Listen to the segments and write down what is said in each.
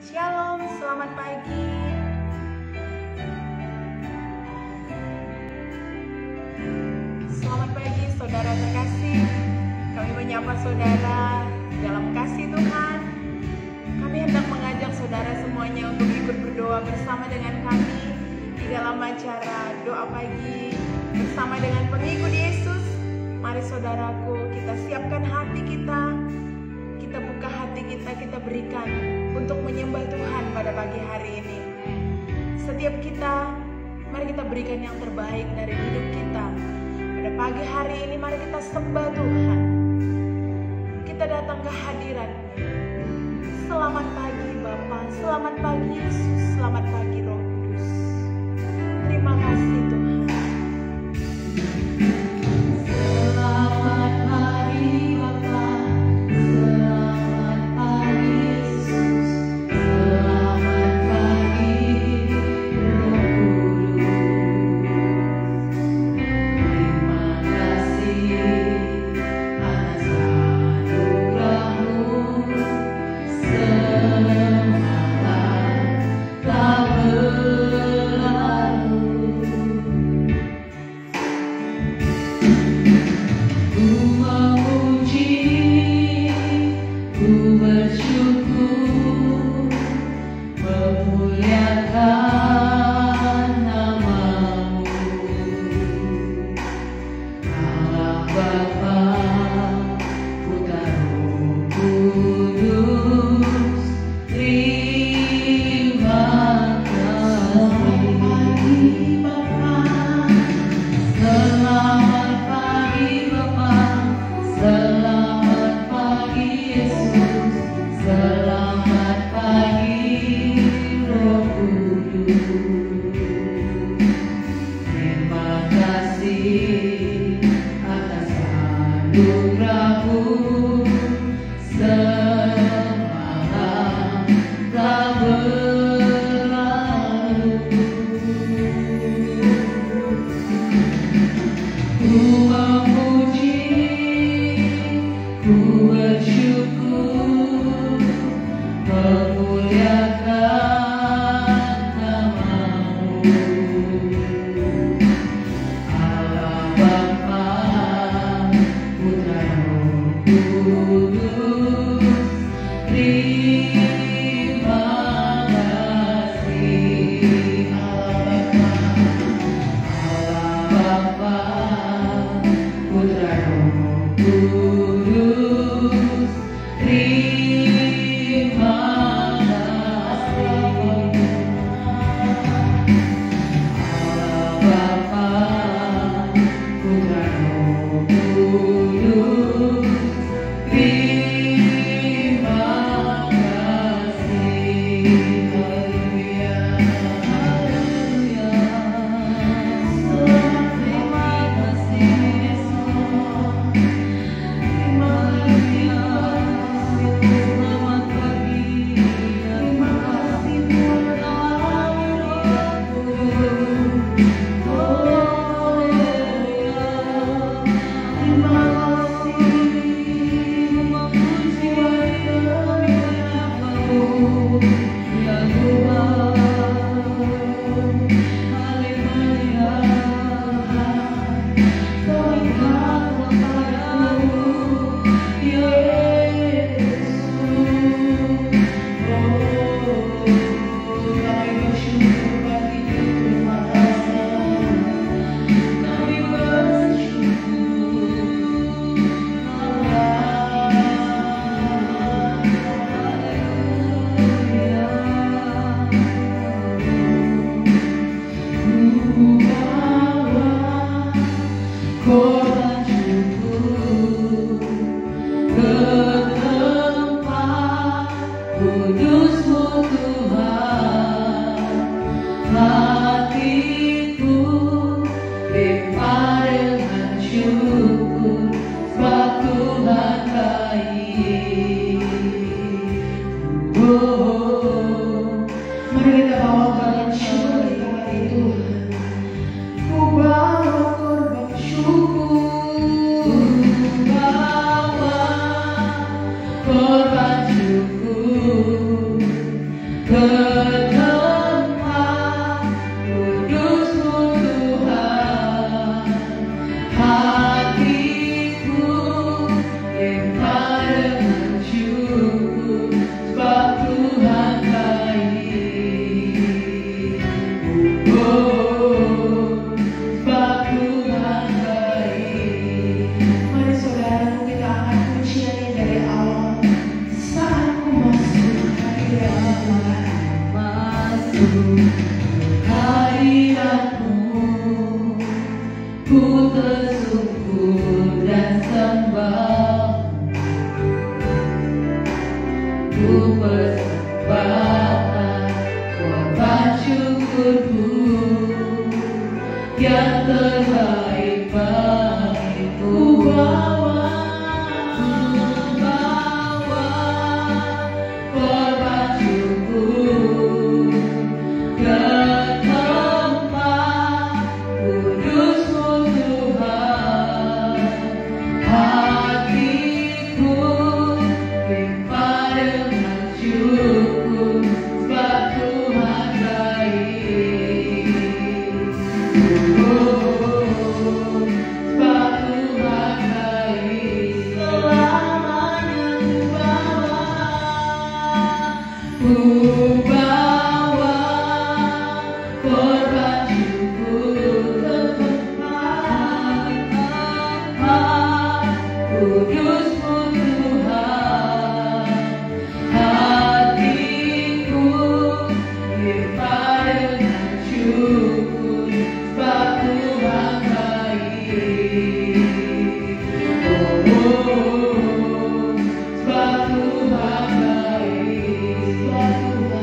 Shalom, selamat pagi. Selamat pagi saudara terkasih. Kami menyapa saudara dalam kasih Tuhan. Kami hendak mengajak saudara semuanya untuk ikut berdoa bersama dengan kami di dalam acara doa pagi bersama dengan pengikut Yesus. Mari saudaraku, kita siapkan hati kita, kita buka hati kita, kita berikan untuk menyembah Tuhan pada pagi hari ini. Setiap kita, mari kita berikan yang terbaik dari hidup kita. Pada pagi hari ini mari kita sembah Tuhan. Kita datang ke hadirat-Nya. Selamat pagi Bapa, selamat pagi Yesus, selamat pagi Roh Kudus. Terima kasih Tuhan. Sebab Tuhan baik, sebab Tuhan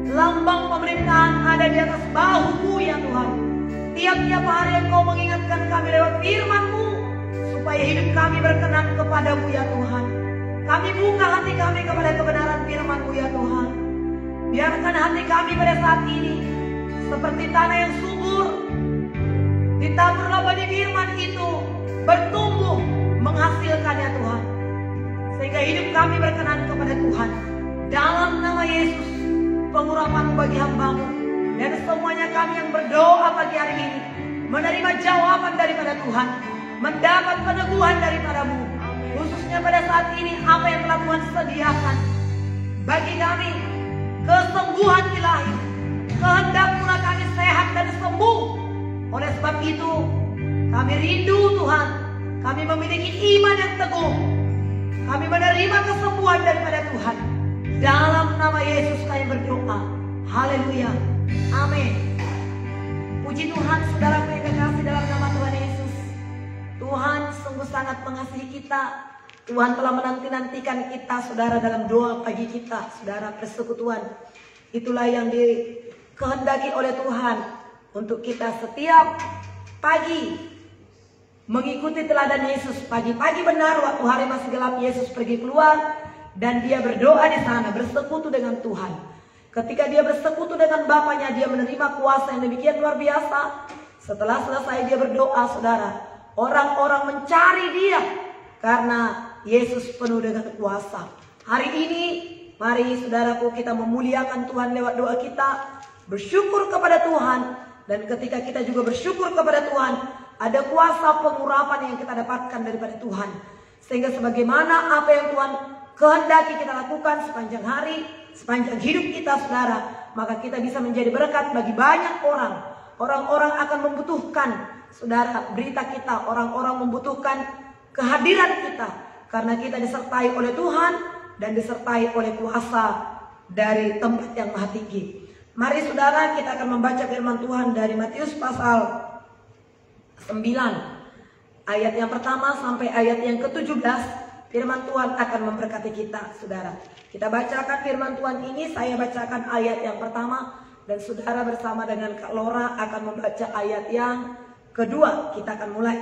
Lambang pemerintahan ada di atas bahumu ya Tuhan. Tiap-tiap hari Engkau mengingatkan kami lewat firman-Mu, supaya hidup kami berkenan kepadamu ya Tuhan. Kami buka hati kami kepada kebenaran firman-Mu ya Tuhan. Biarkan hati kami pada saat ini seperti tanah yang subur, ditaburlah benih firman itu, bertumbuh, menghasilkan ya Tuhan, sehingga hidup kami berkenan kepada Tuhan. Dalam nama Yesus, pengurapan bagi hamba-Mu, dan semuanya kami yang berdoa pagi hari ini menerima jawaban daripada Tuhan, mendapat peneguhan daripada-Mu, khususnya pada saat ini apa yang telah Tuhan sediakan bagi kami, kesembuhan ilahi. Kehendak-Mu kami sehat dan sembuh. Oleh sebab itu kami rindu Tuhan, kami memiliki iman yang teguh, kami menerima kesembuhan daripada Tuhan. Dalam nama Yesus kami berdoa. Haleluya. Amin. Puji Tuhan, saudaraku yang kekasih dalam nama Tuhan Yesus. Tuhan sungguh sangat mengasihi kita. Tuhan telah menanti-nantikan kita, saudara, dalam doa pagi kita, saudara, persekutuan. Itulah yang dikehendaki oleh Tuhan untuk kita setiap pagi mengikuti teladan Yesus. Pagi-pagi benar waktu hari masih gelap, Yesus pergi keluar dan dia berdoa di sana, bersekutu dengan Tuhan. Ketika dia bersekutu dengan Bapaknya, dia menerima kuasa yang demikian luar biasa. Setelah selesai dia berdoa, saudara, orang-orang mencari dia karena Yesus penuh dengan kuasa. Hari ini, mari saudaraku, kita memuliakan Tuhan lewat doa kita, bersyukur kepada Tuhan. Dan ketika kita juga bersyukur kepada Tuhan, ada kuasa pengurapan yang kita dapatkan daripada Tuhan. Sehingga sebagaimana apa yang Tuhan kehendaki kita lakukan sepanjang hari, sepanjang hidup kita, saudara, maka kita bisa menjadi berkat bagi banyak orang. Orang-orang akan membutuhkan, saudara, berita kita. Orang-orang membutuhkan kehadiran kita, karena kita disertai oleh Tuhan dan disertai oleh kuasa dari tempat yang maha tinggi. Mari saudara, kita akan membaca firman Tuhan dari Matius pasal 9 ayat yang pertama sampai ayat yang ke-17. Firman Tuhan akan memberkati kita, saudara. Kita bacakan firman Tuhan ini. Saya bacakan ayat yang pertama dan saudara bersama dengan Kak Lora akan membaca ayat yang kedua. Kita akan mulai.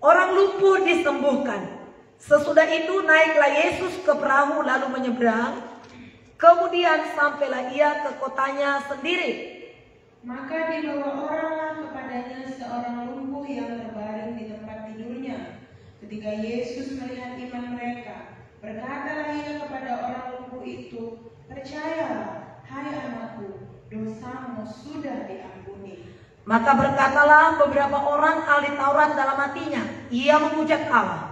Orang lumpuh disembuhkan. Sesudah itu naiklah Yesus ke perahu lalu menyeberang. Kemudian sampailah ia ke kotanya sendiri. Maka dibawa oranglah kepadanya seorang lumpuh yang terbaring di tempat tidurnya. Ketika Yesus melihat iman mereka, berkatalah ia kepada orang lumpuh itu, "Percayalah, hai anakku, dosamu sudah diampuni." Maka berkatalah beberapa orang ahli Taurat dalam hatinya, ia memuja Allah.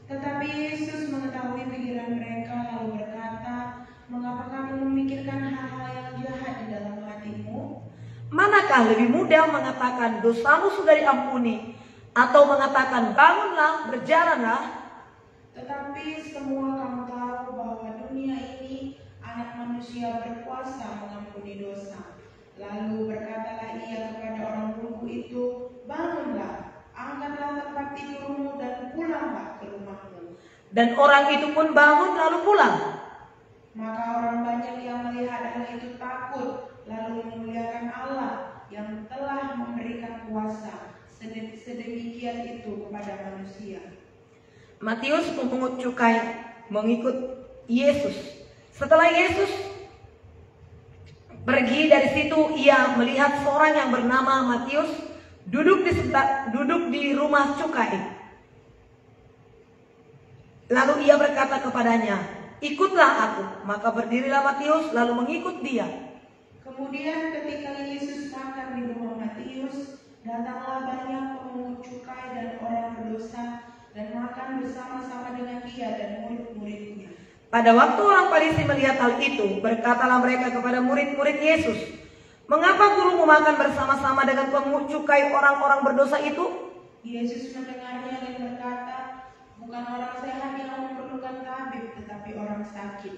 Tetapi Yesus mengetahui pikiran mereka lalu berkata, "Mengapa kamu memikirkan hal-hal yang jahat di dalam hatimu? Manakah lebih mudah mengatakan dosamu sudah diampuni, atau mengatakan bangunlah, berjalanlah?" Tetapi semua kamu tahu bahwa dunia ini Anak Manusia berkuasa mengampuni dosa. Lalu berkatalah ia kepada orang lumpuh itu, "Bangunlah, angkatlah tempat tidurmu dan pulanglah ke rumahmu." Dan orang itu pun bangun lalu pulang. Maka orang banyak yang melihat hal itu takut, lalu memuliakan Allah yang telah memberikan kuasa sedemikian itu kepada manusia. Matius pemungut cukai mengikut Yesus. Setelah Yesus pergi dari situ, ia melihat seorang yang bernama Matius duduk di rumah cukai. Lalu ia berkata kepadanya, "Ikutlah aku." Maka berdirilah Matius lalu mengikut dia. Kemudian ketika Yesus makan di rumah Matius, datanglah banyak pemungut cukai dan orang berdosa dan makan bersama-sama dengan dia dan murid-muridnya. Pada waktu orang Farisi melihat hal itu, berkatalah mereka kepada murid-murid Yesus, "Mengapa gurumu makan bersama-sama dengan pemungut cukai orang-orang berdosa itu?" Yesus mendengarnya dan berkata, "Bukan orang sehat yang memerlukan tabib, tetapi orang sakit.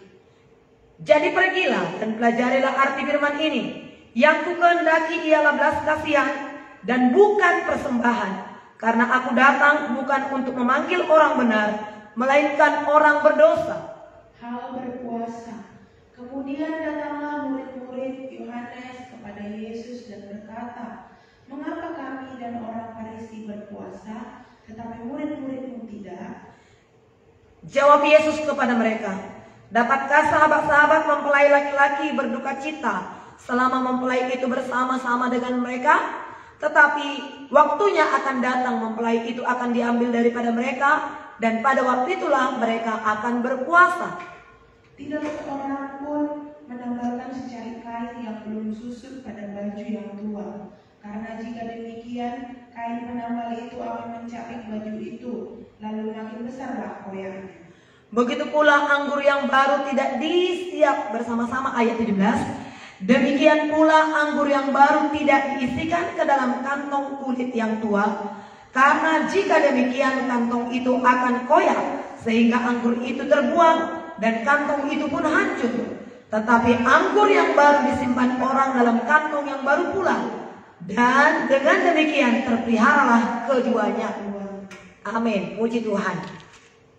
Jadi pergilah dan pelajarilah arti firman ini. Yang kukehendaki ialah belas kasihan dan bukan persembahan. Karena aku datang bukan untuk memanggil orang benar, melainkan orang berdosa." Hal berpuasa. Kemudian datanglah murid-murid Yohanes kepada Yesus dan berkata, "Mengapa kami dan orang Farisi berpuasa, tetapi murid-murid-mu tidak?" Jawab Yesus kepada mereka, "Dapatkah sahabat-sahabat mempelai laki-laki berduka cita selama mempelai itu bersama-sama dengan mereka? Tetapi waktunya akan datang mempelai itu akan diambil daripada mereka, dan pada waktu itulah mereka akan berpuasa." Tidak seorang pun menambahkan secari kain yang belum susut pada baju yang tua, karena jika demikian kain penambal itu akan mencapik baju itu, lalu makin besarlah koyaknya. Begitu pula anggur yang baru tidak disiap bersama-sama, ayat 17. Demikian pula anggur yang baru tidak diisikan ke dalam kantong kulit yang tua, karena jika demikian kantong itu akan koyak sehingga anggur itu terbuang dan kantong itu pun hancur. Tetapi anggur yang baru disimpan orang dalam kantong yang baru pula, dan dengan demikian terpeliharalah keduanya. Amin, puji Tuhan.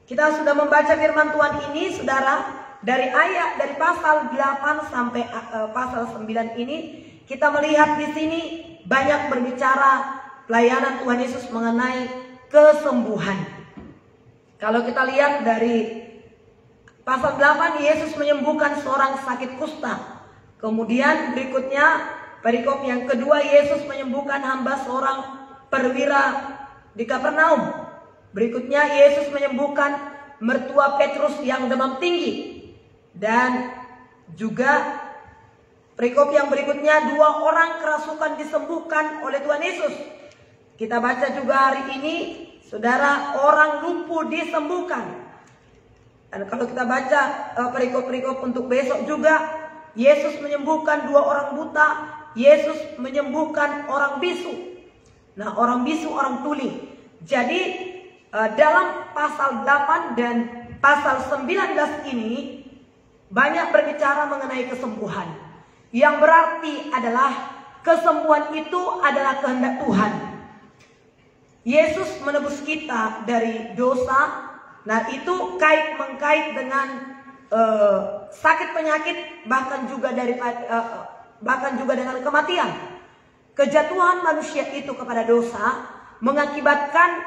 Kita sudah membaca firman Tuhan ini, saudara, dari pasal 8 sampai pasal 9 ini. Kita melihat di sini banyak berbicara pelayanan Tuhan Yesus mengenai kesembuhan. Kalau kita lihat dari pasal 8, Yesus menyembuhkan seorang sakit kusta. Kemudian berikutnya perikop yang kedua, Yesus menyembuhkan hamba seorang perwira di Kapernaum. Berikutnya Yesus menyembuhkan mertua Petrus yang demam tinggi. Dan juga perikop yang berikutnya, 2 orang kerasukan disembuhkan oleh Tuhan Yesus. Kita baca juga hari ini, saudara, orang lumpuh disembuhkan. Dan kalau kita baca perikop-perikop untuk besok juga, Yesus menyembuhkan 2 orang buta, Yesus menyembuhkan orang bisu. Nah, orang bisu, orang tuli. Jadi dalam pasal 8 dan pasal 19 ini banyak berbicara mengenai kesembuhan, yang berarti adalah kesembuhan itu adalah kehendak Tuhan. Yesus menebus kita dari dosa. Nah, itu kait-mengkait dengan sakit penyakit, bahkan juga dengan kematian. Kejatuhan manusia itu kepada dosa mengakibatkan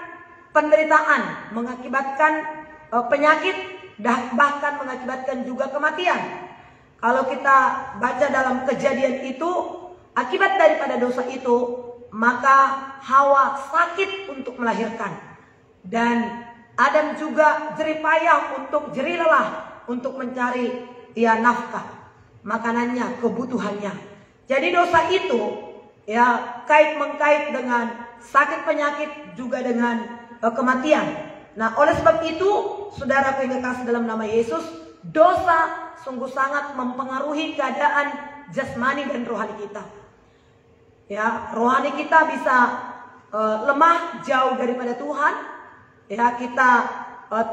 penderitaan, mengakibatkan penyakit, bahkan mengakibatkan juga kematian. Kalau kita baca dalam Kejadian itu, akibat daripada dosa itu, maka Hawa sakit untuk melahirkan, dan Adam juga jerih payah jerih lelah untuk mencari nafkah, makanannya, kebutuhannya. Jadi dosa itu kait-mengkait dengan sakit penyakit, juga dengan kematian. Nah, oleh sebab itu, saudara yang kekasih dalam nama Yesus, dosa sungguh sangat mempengaruhi keadaan jasmani dan rohani kita. Rohani kita bisa lemah jauh daripada Tuhan. Kita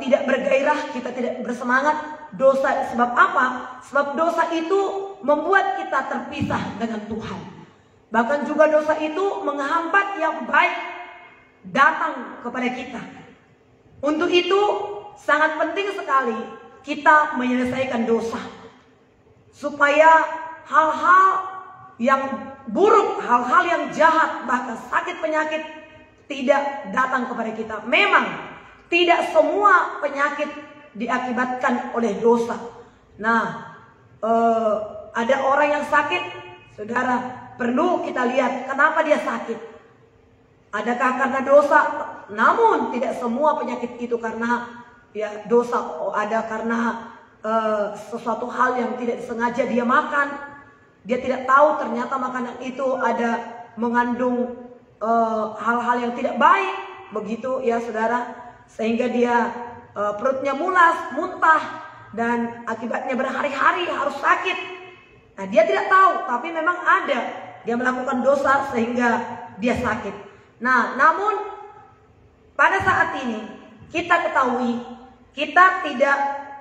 tidak bergairah, kita tidak bersemangat. Dosa sebab apa? Sebab dosa itu membuat kita terpisah dengan Tuhan. Bahkan juga dosa itu menghambat yang baik datang kepada kita. Untuk itu sangat penting sekali kita menyelesaikan dosa, supaya hal-hal yang buruk, hal-hal yang jahat, bahkan sakit penyakit tidak datang kepada kita. Memang tidak semua penyakit diakibatkan oleh dosa. Nah, ada orang yang sakit, saudara, perlu kita lihat kenapa dia sakit. Adakah karena dosa? Namun tidak semua penyakit itu karena dosa. Ada karena sesuatu hal yang tidak disengaja dia makan. Dia tidak tahu ternyata makanan itu ada mengandung hal-hal yang tidak baik, begitu ya saudara, sehingga dia perutnya mulas, muntah, dan akibatnya berhari-hari harus sakit. Nah, dia tidak tahu, tapi memang ada, dia melakukan dosa sehingga dia sakit. Nah, namun pada saat ini kita ketahui, kita tidak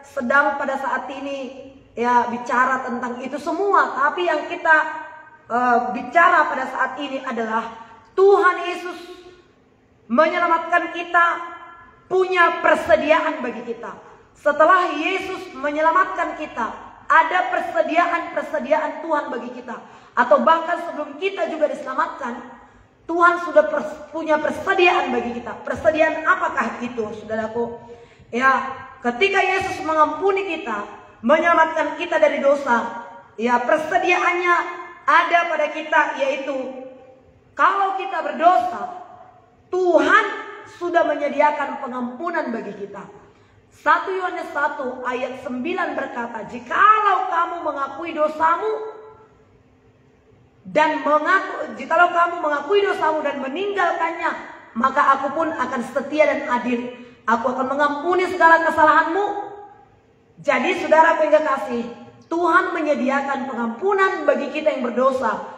sedang pada saat ini bicara tentang itu semua, tapi yang kita bicara pada saat ini adalah Tuhan Yesus menyelamatkan kita, punya persediaan bagi kita. Setelah Yesus menyelamatkan kita, ada persediaan Tuhan bagi kita. Atau bahkan sebelum kita juga diselamatkan, Tuhan sudah punya persediaan bagi kita. Persediaan apakah itu, saudaraku? Ya, ketika Yesus mengampuni kita, menyelamatkan kita dari dosa, ya persediaannya ada pada kita, yaitu kalau kita berdosa, Tuhan sudah menyediakan pengampunan bagi kita. 1 Yohanes 1 ayat 9 berkata, jikalau kamu mengakui dosamu dan meninggalkannya, maka aku pun akan setia dan adil. Aku akan mengampuni segala kesalahanmu. Jadi saudara yang kekasih, Tuhan menyediakan pengampunan bagi kita yang berdosa.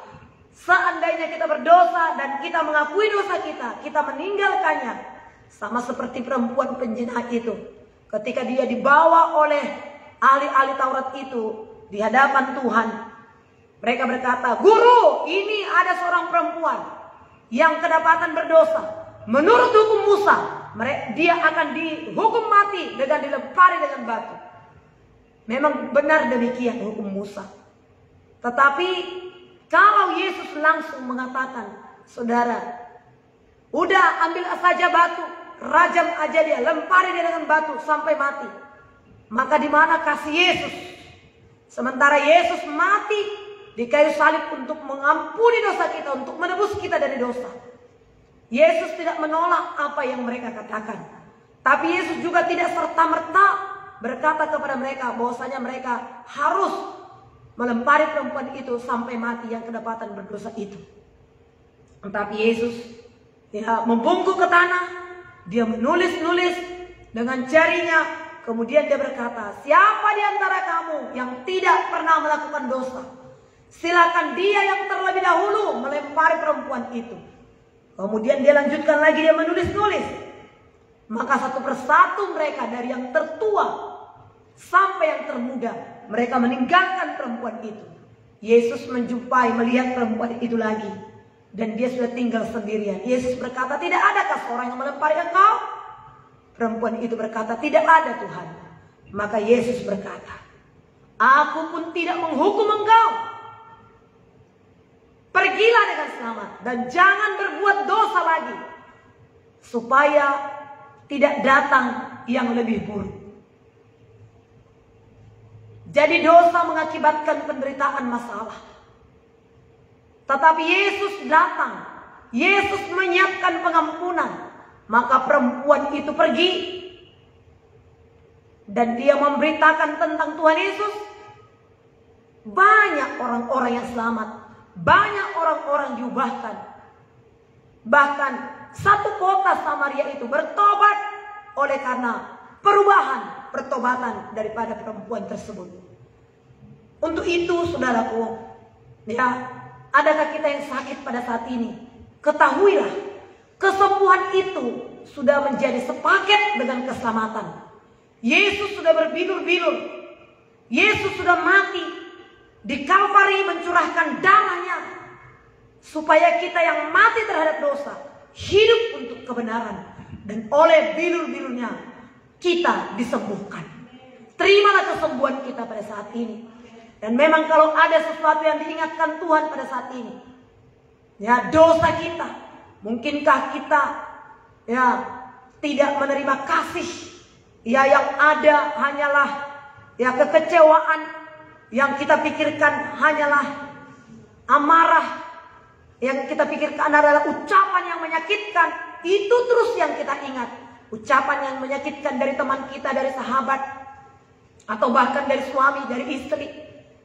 Seandainya kita berdosa dan kita mengakui dosa kita meninggalkannya, sama seperti perempuan penjina itu. Ketika dia dibawa oleh ahli-ahli Taurat itu di hadapan Tuhan, mereka berkata, "Guru, ini ada seorang perempuan yang kedapatan berdosa. Menurut hukum Musa, dia akan dihukum mati dengan dilempari dengan batu." Memang benar demikian hukum Musa. Tetapi kalau Yesus langsung mengatakan, saudara, udah ambil saja batu, rajam aja dia, lempari dia dengan batu sampai mati. Maka di mana kasih Yesus? Sementara Yesus mati di kayu salib untuk mengampuni dosa kita, untuk menebus kita dari dosa. Yesus tidak menolak apa yang mereka katakan. Tapi Yesus juga tidak serta-merta berkata kepada mereka bahwasanya mereka harus melempari perempuan itu sampai mati yang kedapatan berdosa itu. Tetapi Yesus membungkuk ke tanah, dia menulis-nulis dengan jarinya, kemudian dia berkata, siapa di antara kamu yang tidak pernah melakukan dosa, silakan dia yang terlebih dahulu melempari perempuan itu. Kemudian dia lanjutkan lagi, dia menulis-nulis. Maka satu persatu mereka dari yang tertua sampai yang termuda, mereka meninggalkan perempuan itu. Yesus melihat perempuan itu lagi, dan dia sudah tinggal sendirian. Yesus berkata, tidak adakah seorang yang melempari engkau? Perempuan itu berkata, tidak ada Tuhan. Maka Yesus berkata, aku pun tidak menghukum engkau. Pergilah dengan selamat dan jangan berbuat dosa lagi, supaya tidak datang yang lebih buruk. Jadi dosa mengakibatkan penderitaan masalah. Tetapi Yesus datang. Yesus menyiapkan pengampunan. Maka perempuan itu pergi. Dan dia memberitakan tentang Tuhan Yesus. Banyak orang-orang yang selamat. Banyak orang-orang diubahkan. Bahkan satu kota Samaria itu bertobat oleh karena pertobatan daripada perempuan tersebut. Untuk itu saudaraku, adakah kita yang sakit pada saat ini? Ketahuilah, kesembuhan itu sudah menjadi sepaket dengan keselamatan. Yesus sudah berbilur-bilur. Yesus sudah mati di Kalvari, mencurahkan darahnya supaya kita yang mati terhadap dosa hidup untuk kebenaran, dan oleh bilur-bilurnya kita disembuhkan. Terimalah kesembuhan kita pada saat ini. Dan memang kalau ada sesuatu yang diingatkan Tuhan pada saat ini, dosa kita, mungkinkah kita tidak menerima kasih, yang ada hanyalah kekecewaan, yang kita pikirkan hanyalah amarah, yang kita pikirkan adalah ucapan yang menyakitkan. Itu terus yang kita ingat. Ucapan yang menyakitkan dari teman kita, dari sahabat, atau bahkan dari suami, dari istri,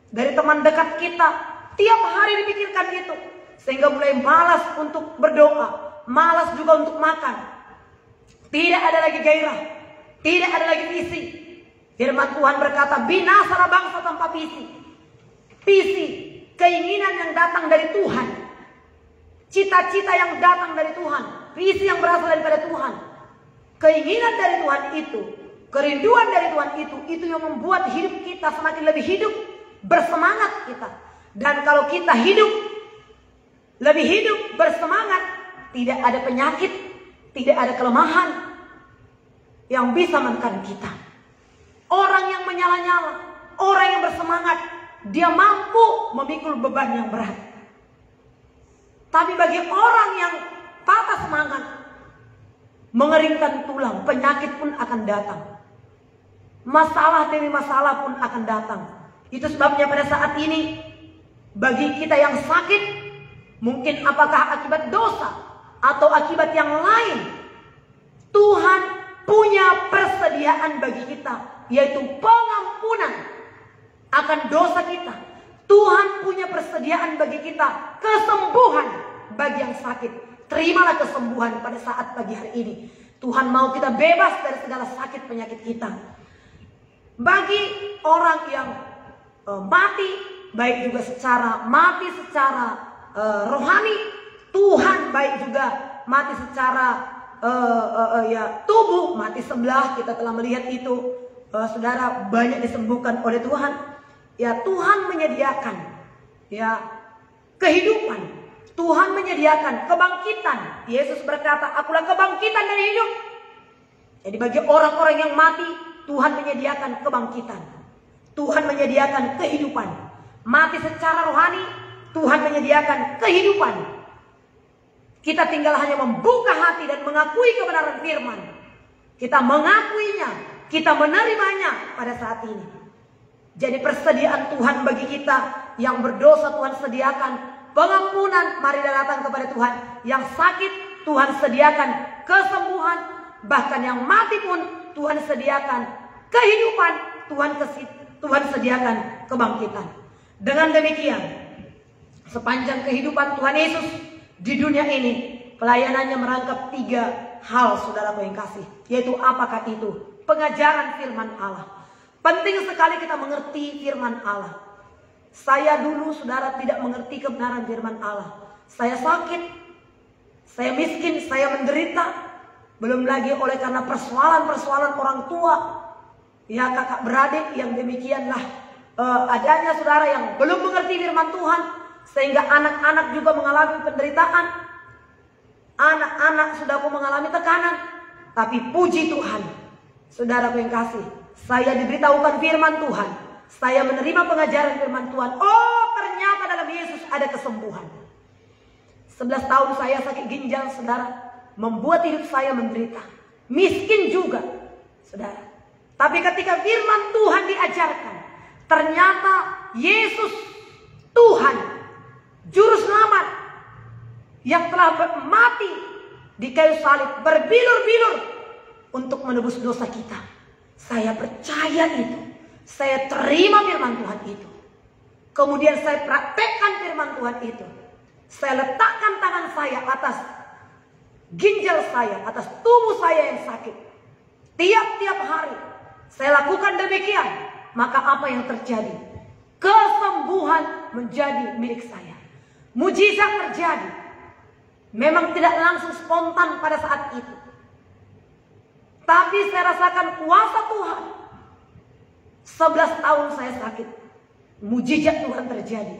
dari teman dekat kita. Tiap hari dipikirkan itu, sehingga mulai malas untuk berdoa, malas juga untuk makan. Tidak ada lagi gairah, tidak ada lagi visi. Firman Tuhan berkata, binasalah bangsa tanpa visi. Visi, keinginan yang datang dari Tuhan, cita-cita yang datang dari Tuhan, visi yang berasal daripada Tuhan, keinginan dari Tuhan itu, kerinduan dari Tuhan itu yang membuat hidup kita semakin lebih hidup, bersemangat kita. Dan kalau kita lebih hidup, bersemangat, tidak ada penyakit, tidak ada kelemahan yang bisa menekan kita. Orang yang menyala-nyala, orang yang bersemangat, dia mampu memikul beban yang berat. Tapi bagi orang yang patah semangat, mengeringkan tulang, penyakit pun akan datang. Masalah demi masalah pun akan datang. Itu sebabnya pada saat ini, bagi kita yang sakit, mungkin apakah akibat dosa atau akibat yang lain, Tuhan punya persediaan bagi kita, yaitu pengampunan akan dosa kita. Tuhan punya persediaan bagi kita, kesembuhan bagi yang sakit. Terimalah kesembuhan pada saat pagi hari ini. Tuhan mau kita bebas dari segala sakit penyakit kita. Bagi orang yang mati, baik juga secara mati secara rohani, Tuhan baik juga mati secara tubuh, mati sebelah. Kita telah melihat itu, saudara, banyak disembuhkan oleh Tuhan. Ya, Tuhan menyediakan kehidupan. Tuhan menyediakan kebangkitan. Yesus berkata, "Akulah kebangkitan dan hidup." Jadi bagi orang-orang yang mati, Tuhan menyediakan kebangkitan. Tuhan menyediakan kehidupan. Mati secara rohani, Tuhan menyediakan kehidupan. Kita tinggal hanya membuka hati dan mengakui kebenaran firman. Kita mengakuinya, kita menerimanya pada saat ini. Jadi persediaan Tuhan bagi kita yang berdosa, Tuhan sediakan pengampunan. Mari datang kepada Tuhan. Yang sakit, Tuhan sediakan kesembuhan. Bahkan yang mati pun Tuhan sediakan kehidupan. Tuhan sediakan kebangkitan. Dengan demikian, sepanjang kehidupan Tuhan Yesus di dunia ini, pelayanannya merangkap 3 hal, saudara yang kasih. Yaitu apakah itu? Pengajaran firman Allah. Penting sekali kita mengerti firman Allah. Saya dulu, saudara, tidak mengerti kebenaran firman Allah. Saya sakit, saya miskin, saya menderita. Belum lagi oleh karena persoalan-persoalan orang tua, ya kakak beradik yang demikianlah adanya, saudara, yang belum mengerti firman Tuhan. Sehingga anak-anak juga mengalami penderitaan. Anak-anak sudah mengalami tekanan. Tapi puji Tuhan, saudara yang kasih, saya diberitahukan firman Tuhan. Saya menerima pengajaran firman Tuhan. Oh, ternyata dalam Yesus ada kesembuhan. 11 tahun saya sakit ginjal, saudara. Membuat hidup saya menderita. Miskin juga, saudara. Tapi ketika firman Tuhan diajarkan, ternyata Yesus, Tuhan, Juru Selamat, yang telah mati di kayu salib, berbilur-bilur untuk menebus dosa kita. Saya percaya itu. Saya terima firman Tuhan itu. Kemudian saya praktekkan firman Tuhan itu. Saya letakkan tangan saya atas ginjal saya, atas tubuh saya yang sakit. Tiap-tiap hari saya lakukan demikian. Maka apa yang terjadi? Kesembuhan menjadi milik saya. Mujizat terjadi. Memang tidak langsung spontan pada saat itu. Tapi saya rasakan kuasa Tuhan. 11 tahun saya sakit. Mujizat Tuhan terjadi.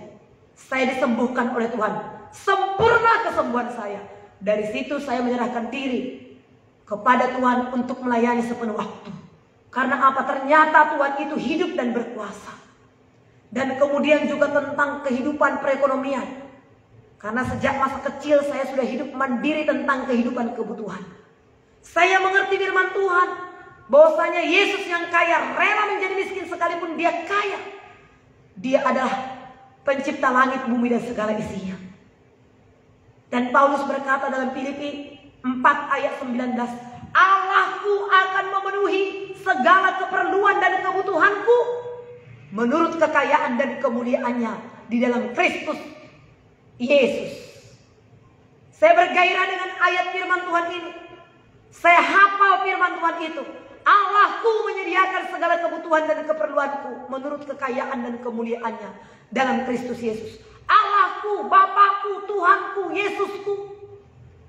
Saya disembuhkan oleh Tuhan. Sempurna kesembuhan saya. Dari situ saya menyerahkan diri kepada Tuhan untuk melayani sepenuh waktu. Karena apa? Ternyata Tuhan itu hidup dan berkuasa. Dan kemudian juga tentang kehidupan perekonomian. Karena sejak masa kecil saya sudah hidup mandiri tentang kehidupan kebutuhan. Saya mengerti firman Tuhan, bahwasanya Yesus yang kaya rela menjadi miskin sekalipun dia kaya. Dia adalah pencipta langit, bumi dan segala isinya. Dan Paulus berkata dalam Filipi 4 ayat 19, Allahku akan memenuhi segala keperluan dan kebutuhanku menurut kekayaan dan kemuliaannya di dalam Kristus Yesus. Saya bergairah dengan ayat firman Tuhan ini. Saya hafal firman Tuhan itu. Allahku menyediakan segala kebutuhan dan keperluanku menurut kekayaan dan kemuliaannya dalam Kristus Yesus. Allahku, Bapakku, Tuhanku, Yesusku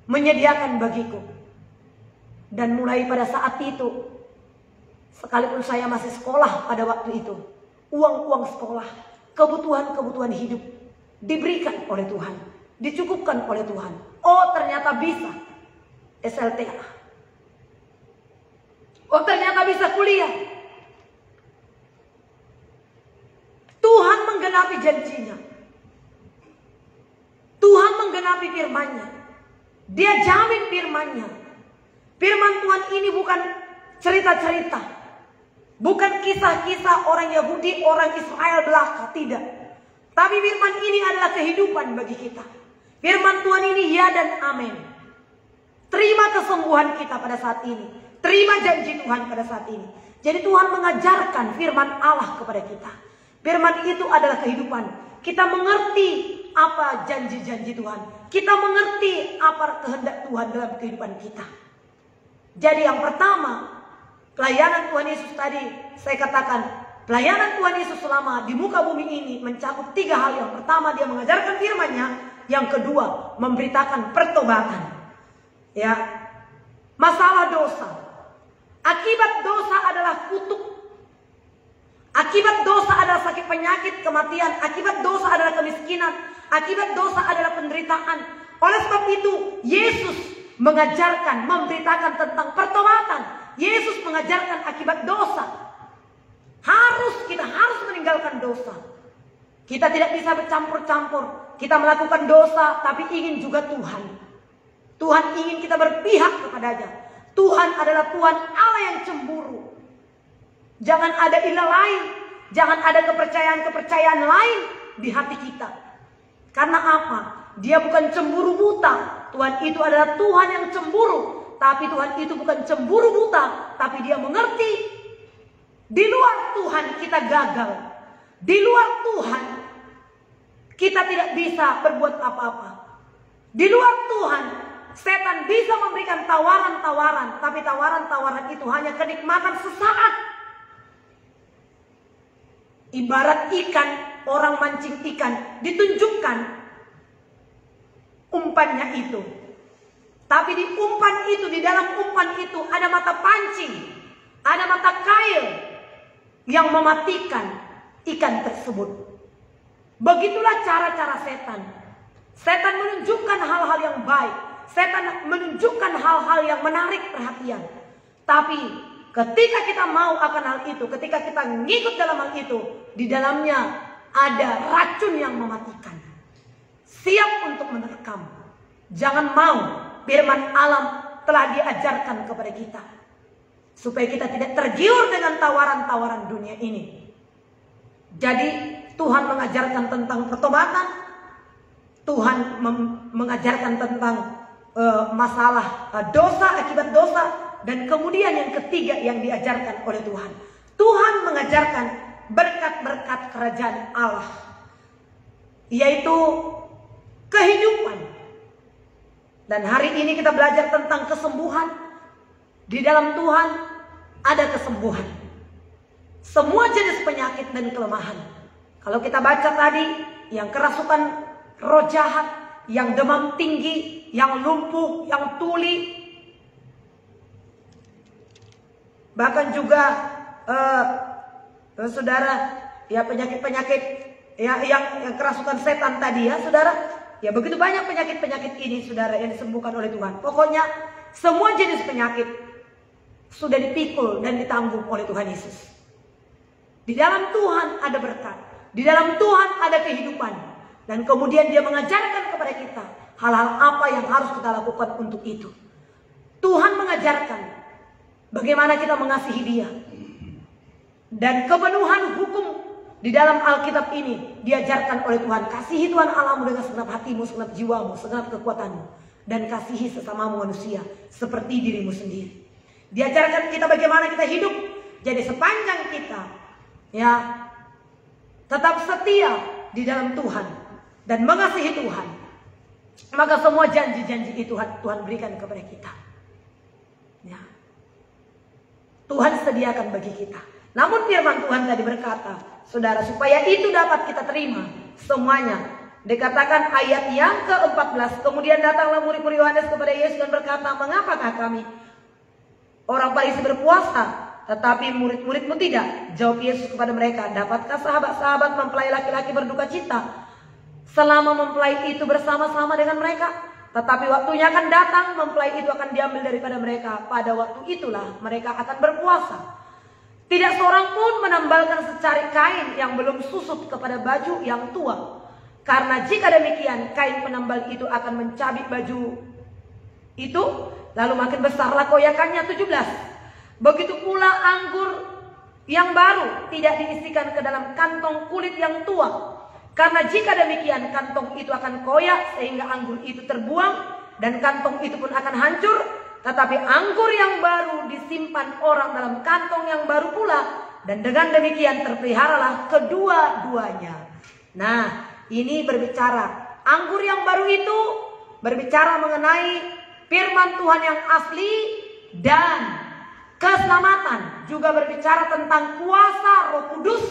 menyediakan bagiku. Dan mulai pada saat itu, sekalipun saya masih sekolah pada waktu itu, uang-uang sekolah, kebutuhan-kebutuhan hidup diberikan oleh Tuhan, dicukupkan oleh Tuhan. Oh, ternyata bisa SLTA. Oh, ternyata bisa kuliah. menggenapi janjinya. Tuhan menggenapi firman-Nya. Dia jamin firman-Nya. Firman Tuhan ini bukan cerita-cerita. Bukan kisah-kisah orang Yahudi, orang Israel belaka, tidak. Tapi firman ini adalah kehidupan bagi kita. Firman Tuhan ini ya dan amin. Terima kesembuhan kita pada saat ini. Terima janji Tuhan pada saat ini. Jadi Tuhan mengajarkan firman Allah kepada kita. Firman itu adalah kehidupan. Kita mengerti apa janji-janji Tuhan. Kita mengerti apa kehendak Tuhan dalam kehidupan kita. Jadi yang pertama, pelayanan Tuhan Yesus tadi saya katakan, pelayanan Tuhan Yesus selama di muka bumi ini mencakup 3 hal. Yang pertama, dia mengajarkan firman-Nya. Yang kedua, memberitakan pertobatan. Ya, masalah dosa. Akibat dosa adalah kutuk. Akibat dosa adalah sakit penyakit, kematian. Akibat dosa adalah kemiskinan. Akibat dosa adalah penderitaan. Oleh sebab itu, Yesus mengajarkan, memberitakan tentang pertobatan. Yesus mengajarkan akibat dosa. Kita harus meninggalkan dosa. Kita tidak bisa bercampur-campur. Kita melakukan dosa, tapi ingin juga Tuhan. Tuhan ingin kita berpihak kepadanya. Tuhan adalah Tuhan Allah yang cemburu. Jangan ada ilah lain. Jangan ada kepercayaan-kepercayaan lain di hati kita. Karena apa? Dia bukan cemburu buta. Tuhan itu adalah Tuhan yang cemburu. Tapi Tuhan itu bukan cemburu buta. Tapi dia mengerti. Di luar Tuhan kita gagal. Di luar Tuhan kita tidak bisa berbuat apa-apa. Di luar Tuhan setan bisa memberikan tawaran-tawaran. Tapi tawaran-tawaran itu hanya kenikmatan sesaat. Ibarat ikan, orang mancing ikan, ditunjukkan umpannya itu. Tapi di umpan itu, di dalam umpan itu ada mata pancing, ada mata kail yang mematikan ikan tersebut. Begitulah cara-cara setan. Setan menunjukkan hal-hal yang baik. Setan menunjukkan hal-hal yang menarik perhatian. Tapi ketika kita mau akan hal itu, ketika kita ngikut dalam hal itu, di dalamnya ada racun yang mematikan. Siap untuk menerkam. Jangan mau, firman alam telah diajarkan kepada kita. Supaya kita tidak tergiur dengan tawaran-tawaran dunia ini. Jadi Tuhan mengajarkan tentang pertobatan. Tuhan mengajarkan tentang masalah dosa, akibat dosa. Dan kemudian yang ketiga yang diajarkan oleh Tuhan. Tuhan mengajarkan berkat-berkat kerajaan Allah. Yaitu kehidupan. Dan hari ini kita belajar tentang kesembuhan. Di dalam Tuhan ada kesembuhan. Semua jenis penyakit dan kelemahan. Kalau kita baca tadi, yang kerasukan roh jahat, yang demam tinggi, yang lumpuh, yang tuli, bahkan juga saudara, ya penyakit-penyakit ya, yang kerasukan setan tadi ya saudara. Ya begitu banyak penyakit-penyakit ini saudara yang disembuhkan oleh Tuhan. Pokoknya semua jenis penyakit sudah dipikul dan ditanggung oleh Tuhan Yesus. Di dalam Tuhan ada berkat. Di dalam Tuhan ada kehidupan. Dan kemudian dia mengajarkan kepada kita hal-hal apa yang harus kita lakukan untuk itu. Tuhan mengajarkan bagaimana kita mengasihi dia. Dan kepenuhan hukum di dalam Alkitab ini diajarkan oleh Tuhan. Kasihi Tuhan Allahmu dengan segenap hatimu, segenap jiwamu, segenap kekuatanmu. Dan kasihi sesamamu manusia seperti dirimu sendiri. Diajarkan kita bagaimana kita hidup. Jadi sepanjang kita ya tetap setia di dalam Tuhan dan mengasihi Tuhan, maka semua janji-janji itu Tuhan berikan kepada kita. Ya. Tuhan sediakan bagi kita. Namun firman Tuhan tadi berkata, saudara, supaya itu dapat kita terima semuanya. Dikatakan ayat yang ke-14, kemudian datanglah murid-murid Yohanes kepada Yesus dan berkata, mengapakah kami orang Farisi berpuasa, tetapi murid-muridmu tidak? Jawab Yesus kepada mereka, dapatkah sahabat-sahabat mempelai laki-laki berduka cita selama mempelai itu bersama-sama dengan mereka? Tetapi waktunya akan datang, mempelai itu akan diambil daripada mereka. Pada waktu itulah mereka akan berpuasa. Tidak seorang pun menambalkan secari kain yang belum susut kepada baju yang tua. Karena jika demikian, kain penambal itu akan mencabik baju itu, lalu makin besarlah koyakannya. 17. Begitu pula anggur yang baru tidak diisikan ke dalam kantong kulit yang tua. Karena jika demikian, kantong itu akan koyak sehingga anggur itu terbuang dan kantong itu pun akan hancur. Tetapi anggur yang baru disimpan orang dalam kantong yang baru pula, dan dengan demikian terpeliharalah kedua-duanya. Nah, ini berbicara anggur yang baru itu berbicara mengenai firman Tuhan yang asli dan keselamatan. Juga berbicara tentang kuasa Roh Kudus,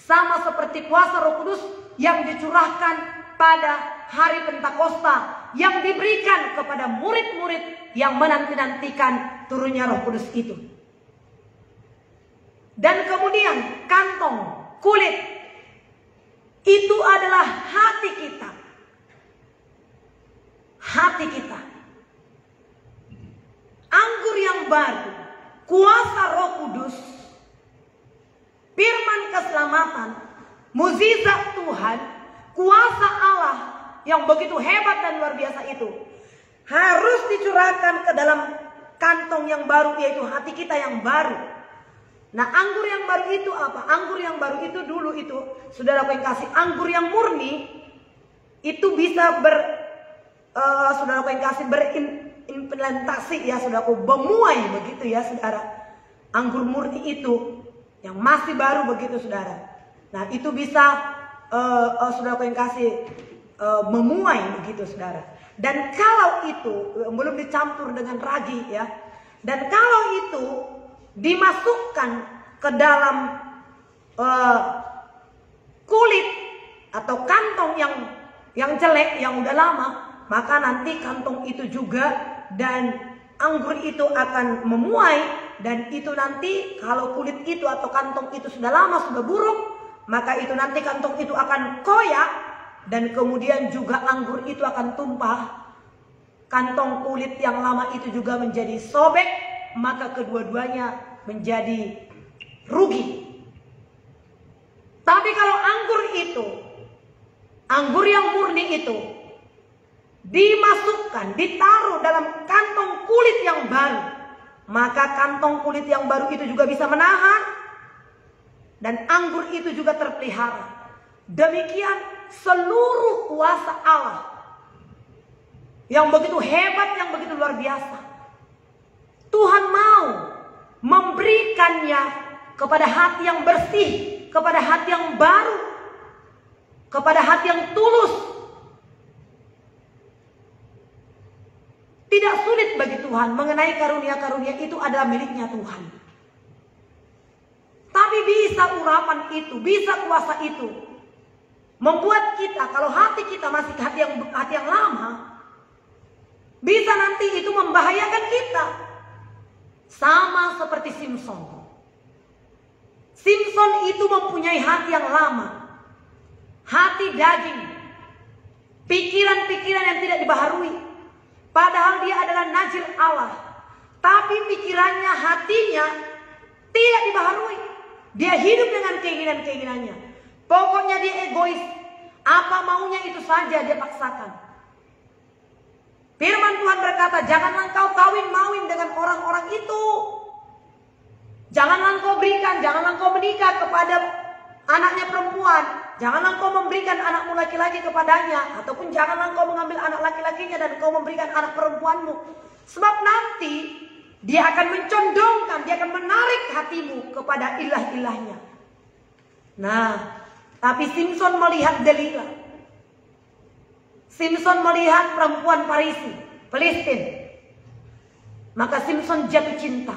sama seperti kuasa Roh Kudus yang dicurahkan pada hari Pentakosta, yang diberikan kepada murid-murid yang menanti-nantikan turunnya Roh Kudus itu. Dan kemudian kantong kulit itu adalah hati kita. Hati kita. Anggur yang baru, kuasa Roh Kudus, firman keselamatan, mukjizat Tuhan, kuasa Allah yang begitu hebat dan luar biasa itu harus dicurahkan ke dalam kantong yang baru, yaitu hati kita yang baru. Nah, anggur yang baru itu apa? Anggur yang baru itu dulu itu, saudara yang kasih, anggur yang murni itu bisa saudara yang kasih berimplementasi ya, saudaraku, memuai begitu ya, saudara. Anggur murni itu yang masih baru begitu, saudara. Nah, itu bisa saudara yang kasih memuai begitu, saudara. Dan kalau itu belum dicampur dengan ragi ya, dan kalau itu dimasukkan ke dalam kulit atau kantong yang jelek, yang udah lama, maka nanti kantong itu juga dan anggur itu akan memuai. Dan itu nanti kalau kulit itu atau kantong itu sudah lama, sudah buruk, maka itu nanti kantong itu akan koyak. Dan kemudian juga anggur itu akan tumpah. Kantong kulit yang lama itu juga menjadi sobek. Maka kedua-duanya menjadi rugi. Tapi kalau anggur itu, anggur yang murni itu dimasukkan, ditaruh dalam kantong kulit yang baru, maka kantong kulit yang baru itu juga bisa menahan. Dan anggur itu juga terpelihara. Demikian seluruh kuasa Allah yang begitu hebat, yang begitu luar biasa, Tuhan mau memberikannya kepada hati yang bersih, kepada hati yang baru, kepada hati yang tulus. Tidak sulit bagi Tuhan mengenai karunia-karunia itu adalah miliknya Tuhan. Tapi bisa urapan itu, bisa kuasa itu membuat kita, kalau hati kita masih hati yang lama, bisa nanti itu membahayakan kita. Sama seperti Simpson. Simpson itu mempunyai hati yang lama, hati daging, pikiran-pikiran yang tidak dibaharui. Padahal dia adalah Nazir Allah, tapi pikirannya, hatinya tidak dibaharui. Dia hidup dengan keinginan-keinginannya. Pokoknya dia egois. Apa maunya itu saja dia paksakan. Firman Tuhan berkata, janganlah engkau kawin-mawin dengan orang-orang itu. Janganlah engkau berikan, janganlah engkau menikah kepada anaknya perempuan. Janganlah engkau memberikan anakmu laki-laki kepadanya. Ataupun janganlah engkau mengambil anak laki-lakinya dan engkau memberikan anak perempuanmu. Sebab nanti dia akan mencondongkan, dia akan menarik hatimu kepada ilah-ilahnya. Nah, tapi Simpson melihat Delilah. Simpson melihat perempuan Parisi, Filistin. Maka Simpson jatuh cinta.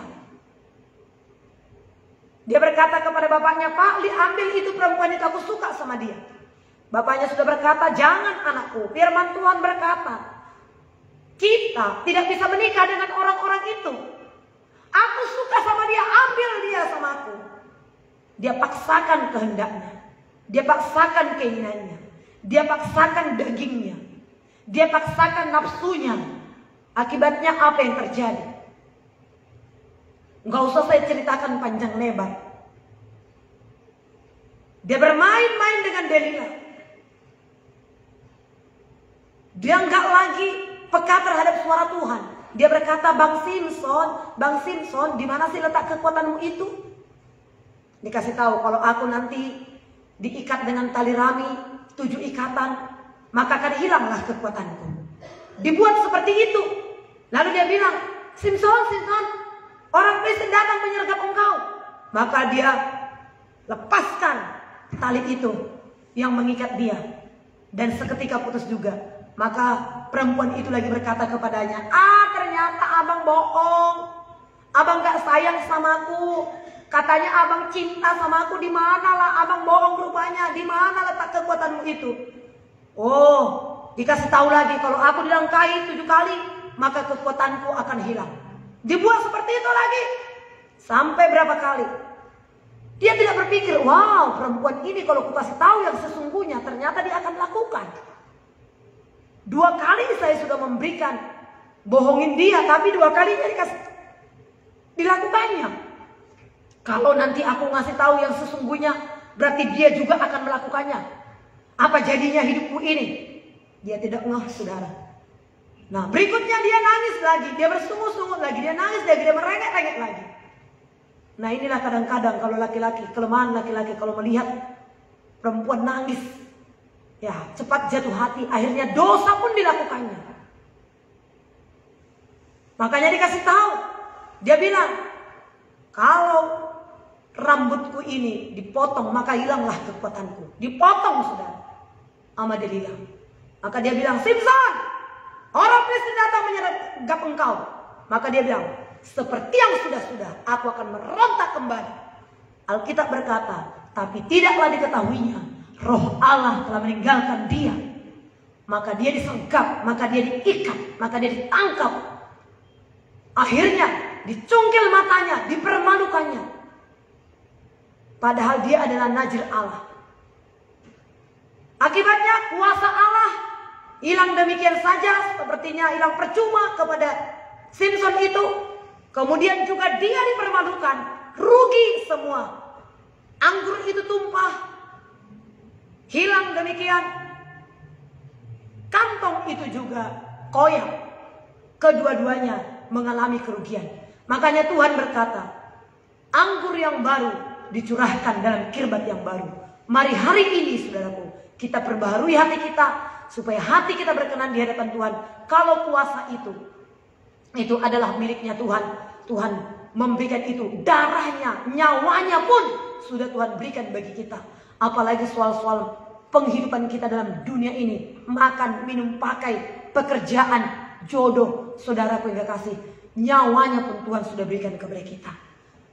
Dia berkata kepada bapaknya, Pak, ambil itu perempuan itu, aku suka sama dia. Bapaknya sudah berkata, jangan anakku. Firman Tuhan berkata, kita tidak bisa menikah dengan orang-orang itu. Aku suka sama dia, ambil dia sama aku. Dia paksakan kehendaknya. Dia paksakan keinginannya. Dia paksakan dagingnya. Dia paksakan nafsunya. Akibatnya apa yang terjadi? Nggak usah saya ceritakan panjang lebar. Dia bermain-main dengan Delilah. Dia enggak lagi peka terhadap suara Tuhan. Dia berkata, Bang Simpson, di mana sih letak kekuatanmu itu? Dikasih tahu, kalau aku nanti diikat dengan tali rami 7 ikatan, maka akan hilanglah kekuatanku. Dibuat seperti itu. Lalu dia bilang, Simpson, orang Filistin datang menyergap engkau. Maka dia lepaskan tali itu yang mengikat dia. Dan seketika putus juga. Maka perempuan itu lagi berkata kepadanya, ternyata abang bohong. Abang gak sayang sama aku. Katanya abang cinta sama aku. Di mana lah abang bohong rupanya. Di mana letak kekuatanmu itu? Oh, dikasih tahu lagi, kalau aku dilangkahi 7 kali, maka kekuatanku akan hilang. Dibuat seperti itu lagi. Sampai berapa kali? Dia tidak berpikir, wow, perempuan ini kalau aku kasih tahu yang sesungguhnya, ternyata dia akan lakukan. 2 kali saya sudah memberikan, bohongin dia, tapi 2 kalinya dilakukannya. Kalau nanti aku ngasih tahu yang sesungguhnya, berarti dia juga akan melakukannya. Apa jadinya hidupku ini? Dia tidak ngeh, saudara. Nah, berikutnya dia nangis lagi, dia bersungut-sungut lagi, dia nangis lagi, dia merengek-rengek lagi. Nah, inilah kadang-kadang kalau laki-laki, kelemahan laki-laki kalau melihat perempuan nangis, ya cepat jatuh hati, akhirnya dosa pun dilakukannya. Makanya dikasih tahu, dia bilang, kalau rambutku ini dipotong, maka hilanglah kekuatanku. Dipotong, saudara, sama Delilah. Maka dia bilang, Simpson, orang Filistin datang menyergap engkau. Maka dia bilang, seperti yang sudah-sudah, aku akan merontak kembali. Alkitab berkata, tapi tidaklah diketahuinya, roh Allah telah meninggalkan dia. Maka dia disergap, maka dia diikat, maka dia ditangkap. Akhirnya dicungkil matanya, dipermalukannya. Padahal dia adalah Najir Allah. Akibatnya kuasa Allah hilang demikian saja, sepertinya hilang percuma kepada Simpson itu. Kemudian juga dia dipermalukan, rugi semua. Anggur itu tumpah, hilang demikian. Kantong itu juga koyak. Kedua-duanya mengalami kerugian. Makanya Tuhan berkata, anggur yang baru dicurahkan dalam kirbat yang baru. Mari hari ini, saudaraku, kita perbaharui hati kita, supaya hati kita berkenan di hadapan Tuhan. Kalau kuasa itu adalah miliknya Tuhan. Tuhan memberikan itu, darahnya, nyawanya pun sudah Tuhan berikan bagi kita. Apalagi soal-soal penghidupan kita dalam dunia ini. Makan, minum, pakai, pekerjaan, jodoh, saudaraku yang kasih, nyawanya pun Tuhan sudah berikan kepada kita.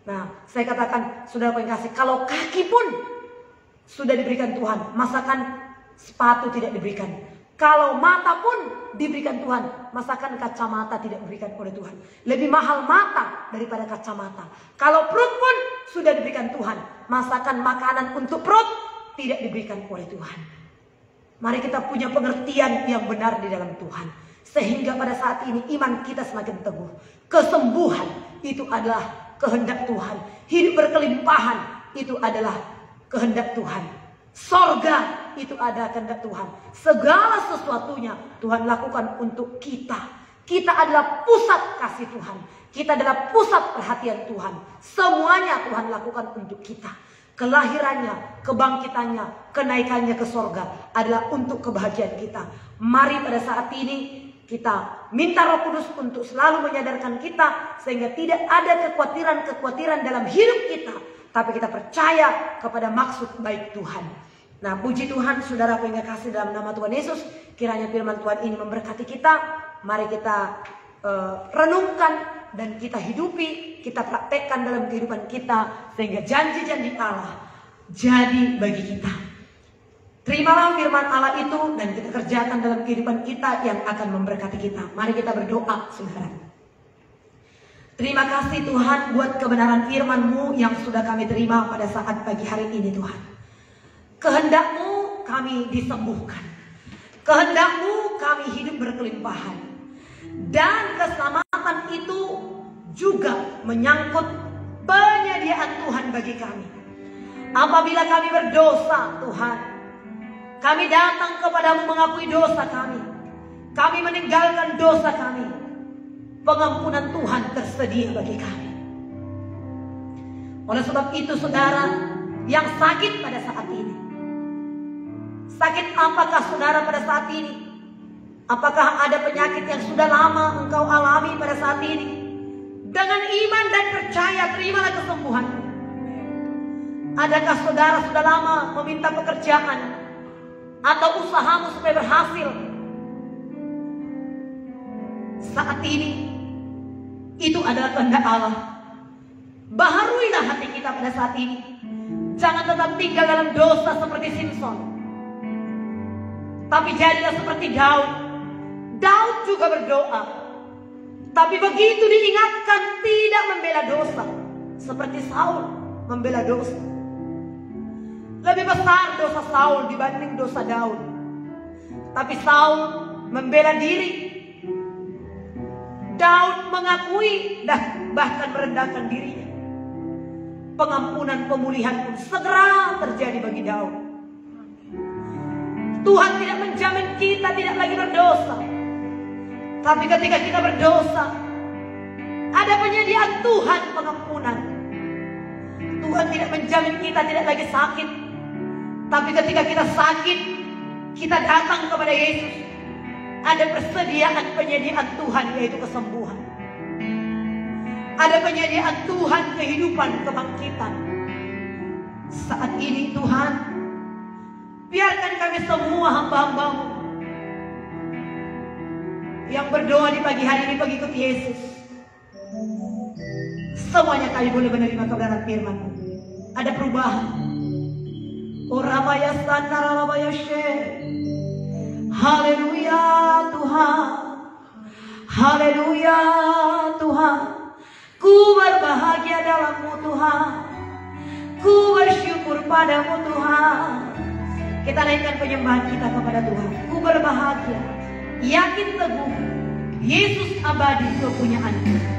Nah, saya katakan, saudaraku yang kasih, kalau kaki pun sudah diberikan Tuhan, masakan sepatu tidak diberikan. Kalau mata pun diberikan Tuhan, masakan kacamata tidak diberikan oleh Tuhan. Lebih mahal mata daripada kacamata. Kalau perut pun sudah diberikan Tuhan, masakan makanan untuk perut tidak diberikan oleh Tuhan. Mari kita punya pengertian yang benar di dalam Tuhan, sehingga pada saat ini iman kita semakin teguh. Kesembuhan itu adalah kehendak Tuhan. Hidup berkelimpahan itu adalah kehendak Tuhan. Sorga itu ada kehendak Tuhan. Segala sesuatunya Tuhan lakukan untuk kita. Kita adalah pusat kasih Tuhan. Kita adalah pusat perhatian Tuhan. Semuanya Tuhan lakukan untuk kita. Kelahirannya, kebangkitannya, kenaikannya ke sorga adalah untuk kebahagiaan kita. Mari pada saat ini kita minta Roh Kudus untuk selalu menyadarkan kita, sehingga tidak ada kekhawatiran-kekhawatiran dalam hidup kita, tapi kita percaya kepada maksud baik Tuhan. Nah, puji Tuhan, saudara yang kasih dalam nama Tuhan Yesus, kiranya firman Tuhan ini memberkati kita. Mari kita renungkan dan kita hidupi, kita praktekkan dalam kehidupan kita, sehingga janji-janji Allah jadi bagi kita. Terimalah firman Allah itu dan kita kerjakan dalam kehidupan kita yang akan memberkati kita. Mari kita berdoa, saudara. Terima kasih Tuhan buat kebenaran firman-Mu yang sudah kami terima pada saat pagi hari ini, Tuhan. Kehendak-Mu kami disembuhkan. Kehendak-Mu kami hidup berkelimpahan. Dan keselamatan itu juga menyangkut penyediaan Tuhan bagi kami. Apabila kami berdosa, Tuhan, kami datang kepadamu mengakui dosa kami. Kami meninggalkan dosa kami. Pengampunan Tuhan tersedia bagi kami. Oleh sebab itu, saudara yang sakit pada saat ini, sakit apakah saudara pada saat ini? Apakah ada penyakit yang sudah lama engkau alami pada saat ini? Dengan iman dan percaya, terimalah kesembuhan. Adakah saudara sudah lama meminta pekerjaan atau usahamu supaya berhasil? Saat ini, itu adalah kehendak Allah. Baharuilah hati kita pada saat ini. Jangan tetap tinggal dalam dosa seperti Simpson, tapi jadilah seperti Daud. Daud juga berdoa, tapi begitu diingatkan tidak membela dosa, seperti Saul membela dosa. Lebih besar dosa Saul dibanding dosa Daud. Tapi Saul membela diri. Daud mengakui dan bahkan merendahkan dirinya. Pengampunan, pemulihan pun segera terjadi bagi Daud. Tuhan tidak menjamin kita tidak lagi berdosa. Tapi ketika kita berdosa, ada penyediaan Tuhan pengampunan. Tuhan tidak menjamin kita tidak lagi sakit. Tapi ketika kita sakit, kita datang kepada Yesus. Ada persediaan penyediaan Tuhan, yaitu kesembuhan. Ada penyediaan Tuhan, kehidupan, kebangkitan. Saat ini Tuhan, biarkan kami semua hamba-hamba-Mu yang berdoa di pagi hari ini pengikut Yesus, semuanya kami boleh menerima kebenaran firman-Mu. Ada perubahan. Haleluya Tuhan, haleluya Tuhan. Ku berbahagia dalam-Mu Tuhan, ku bersyukur padamu Tuhan. Kita naikkan penyembahan kita kepada Tuhan. Ku berbahagia, yakin teguh, Yesus abadi kepunyaanku.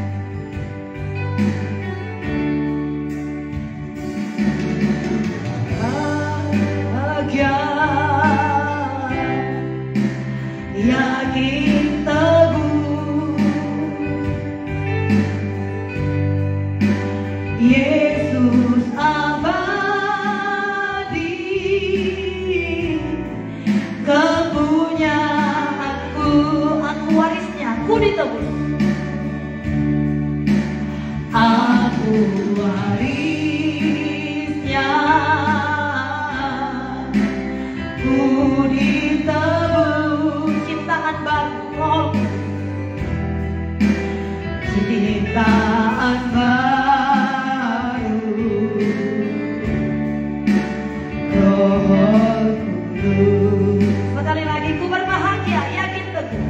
Bahagia, yakin teguh, Yesus abadi kepunyaanku. Aku warisnya, aku ditebus. Aku warisnya, ku ditebus. Ciptaan baru, ciptaan baru, Roh Kudus. Sekali lagi, ku berbahagia, yakin teguh.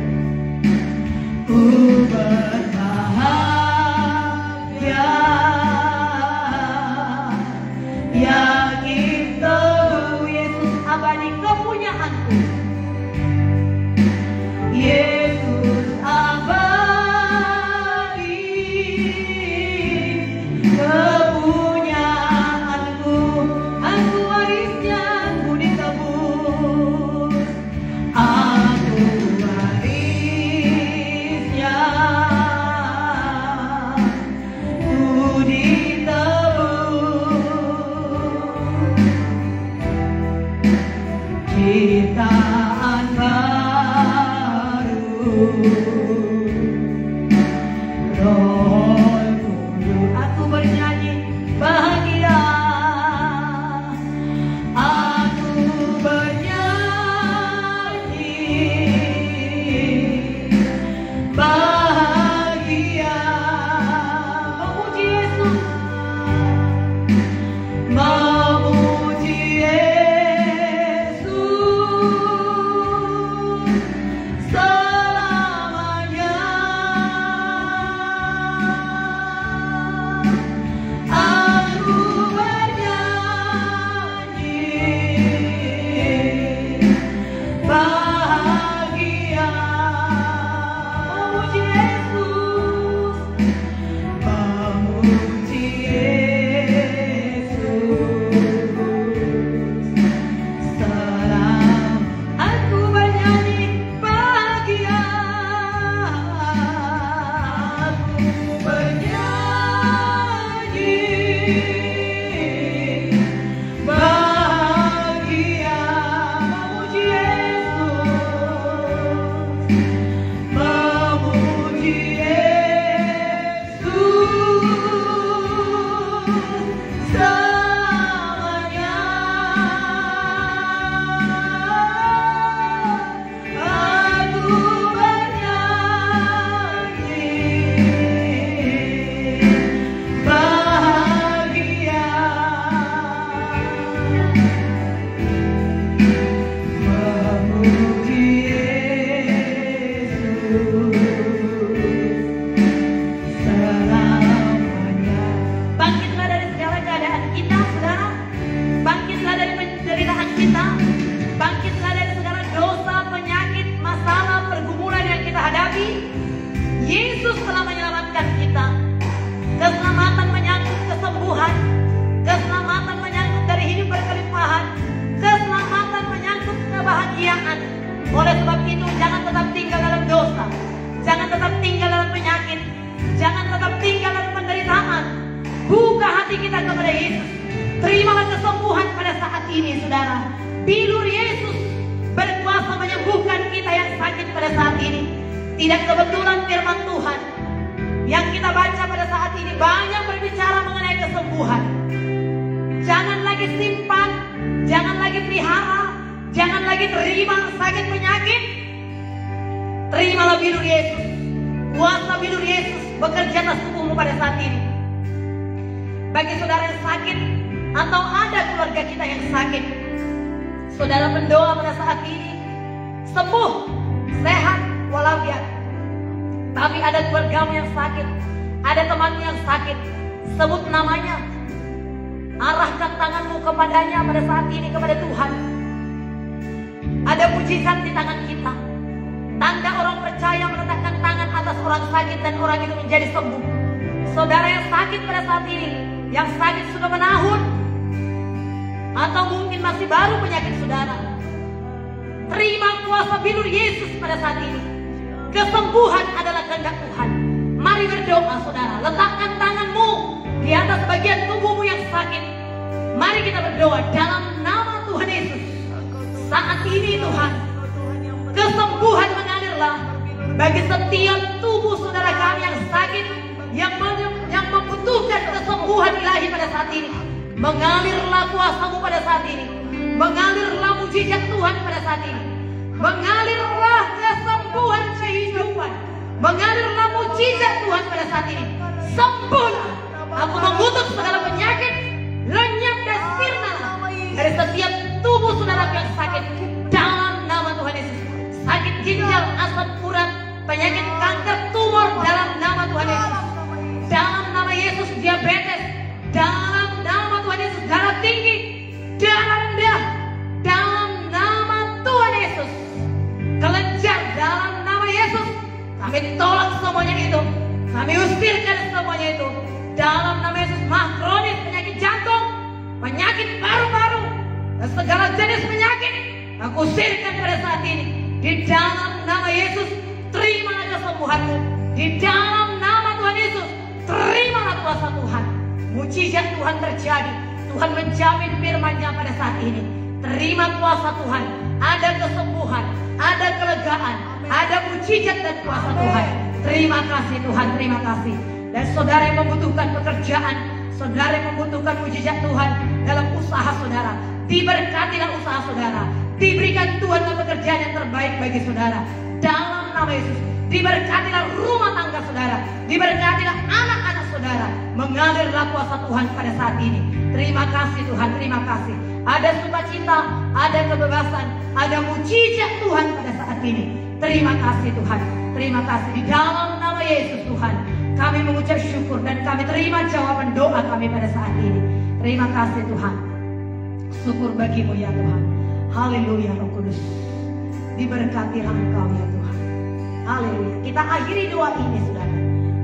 Ku berbahagia, yakin teguh, Yesus abadi kepunyaanku. Yesus abadi kepunyaanku. Aku warisnya, ku ditebus. Aku warisnya, ku ditebus. Ciptaan baru, Roh Kudus. Aku bernyanyi bahagia, aku bernyanyi bahagia, memuji Yesus, memuji Yesus selamanya. kita kepada Yesus. Terimalah kesembuhan pada saat ini, saudara. Bilur Yesus berkuasa menyembuhkan kita yang sakit pada saat ini. Tidak kebetulan firman Tuhan yang kita baca pada saat ini banyak berbicara mengenai kesembuhan. Jangan lagi simpan, jangan lagi pelihara, jangan lagi terima sakit penyakit. Terimalah bilur Yesus. Kuasa bilur Yesus bekerja atas tubuhmu pada saat ini. Bagi saudara yang sakit atau ada keluarga kita yang sakit, saudara berdoa pada saat ini, sembuh, sehat, walafiat. Tapi ada keluargamu yang sakit, ada temanmu yang sakit, sebut namanya, arahkan tanganmu kepadanya pada saat ini, kepada Tuhan. Ada mujizat di tangan kita. Tanda orang percaya meletakkan tangan atas orang sakit dan orang itu menjadi sembuh. Saudara yang sakit pada saat ini, yang sakit sudah menahun, atau mungkin masih baru penyakit saudara, terima kuasa bilur Yesus pada saat ini. Kesembuhan adalah kehendak Tuhan. Mari berdoa saudara. Letakkan tanganmu di atas bagian tubuhmu yang sakit. Mari kita berdoa dalam nama Tuhan Yesus. Saat ini Tuhan, kesembuhan mengalirlah bagi setiap tubuh saudara kami yang sakit, yang membutuhkan kesembuhan ilahi pada saat ini. Mengalirlah kuasa-Mu pada saat ini. Mengalirlah mujizat Tuhan pada saat ini. Mengalirlah kesembuhan kehidupan. Mengalirlah mujizat Tuhan pada saat ini. Sembuhlah. Aku mengutuk segala penyakit, lenyap dan sirnalah dari setiap tubuh saudara yang sakit dalam nama Tuhan Yesus. Sakit ginjal, asam urat, penyakit kanker, tumor dalam nama Tuhan Yesus. Dalam nama Yesus, diabetes dalam nama Tuhan Yesus, darah tinggi, darah rendah dalam nama Tuhan Yesus. Kelenjar dalam nama Yesus, kami tolak semuanya itu. Kami usirkan semuanya itu dalam nama Yesus. Mah kronis, penyakit jantung, penyakit paru-paru, dan segala jenis penyakit aku usirkan pada saat ini. Di dalam nama Yesus, terimalah kesembuhanmu. Di dalam nama Tuhan Yesus, terimalah kuasa Tuhan. Mujizat Tuhan terjadi. Tuhan menjamin firman-Nya pada saat ini. Terima kuasa Tuhan. Ada kesembuhan, ada kelegaan, ada mujizat dan kuasa Tuhan. Terima kasih Tuhan, terima kasih. Dan saudara yang membutuhkan pekerjaan, saudara yang membutuhkan mujizat Tuhan dalam usaha saudara, diberkatilah usaha saudara. Diberikan Tuhan pekerjaan yang terbaik bagi saudara dalam nama Yesus. Diberkatilah rumah tangga saudara, diberkatilah anak-anak saudara. Mengalirlah kuasa Tuhan pada saat ini. Terima kasih Tuhan, terima kasih. Ada sukacita, ada kebebasan, ada mujizat Tuhan pada saat ini. Terima kasih Tuhan, terima kasih. Di dalam nama Yesus Tuhan, kami mengucap syukur dan kami terima jawaban doa kami pada saat ini. Terima kasih Tuhan. Syukur bagimu ya Tuhan. Haleluya Roh Kudus. Diberkatilah Engkau ya Tuhan. Haleluya. Kita akhiri doa ini saudara.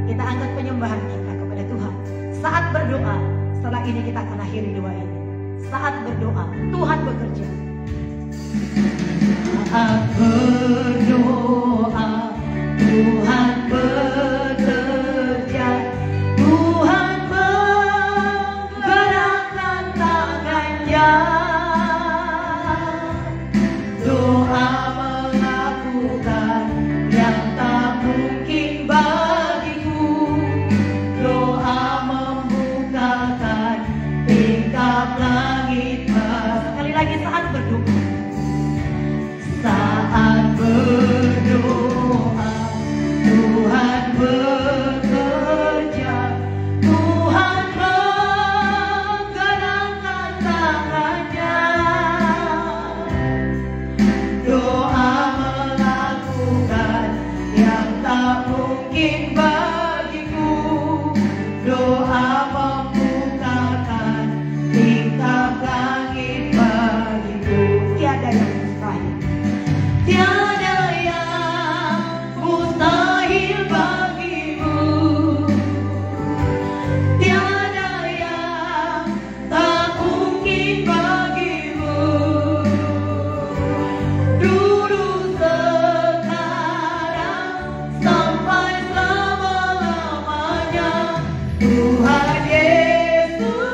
Kita angkat penyembahan kita kepada Tuhan. Saat berdoa, setelah ini kita akan akhiri doa ini. Saat berdoa, Tuhan bekerja. Saat berdoa, Tuhan bekerja. Tuhan menggerakkan tangan-Nya. Doa melakukan yang tak mungkin bagiku. Doa membukakan tingkap langit. Sekali lagi saat berdoa. Saat berdoa, Tuhan bekerja. Tuhan menggerakkan tangan-Nya. Doa melakukan yang tak mungkin bagiku. Doa membukakan tingkap langit bagiku. Tiada yang mustahil. Tiada yang mustahil bagimu. Tiada yang tak mungkin bagimu. Dulu, sekarang, sampai selama-lamanya, Tuhan Yesus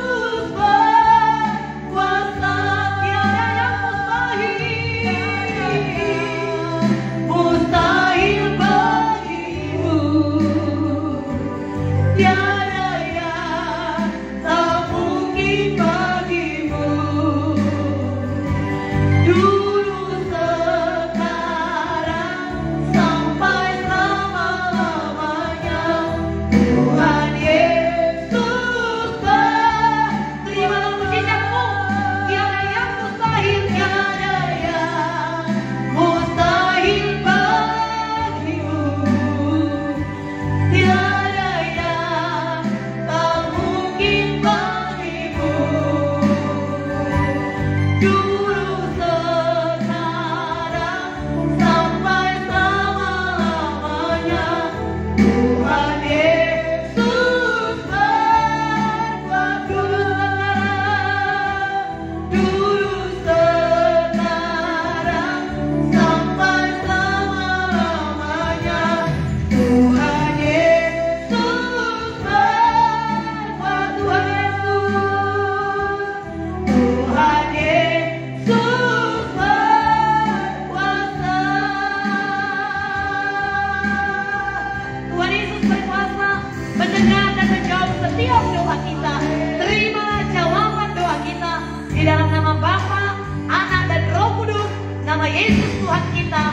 Yesus Tuhan kita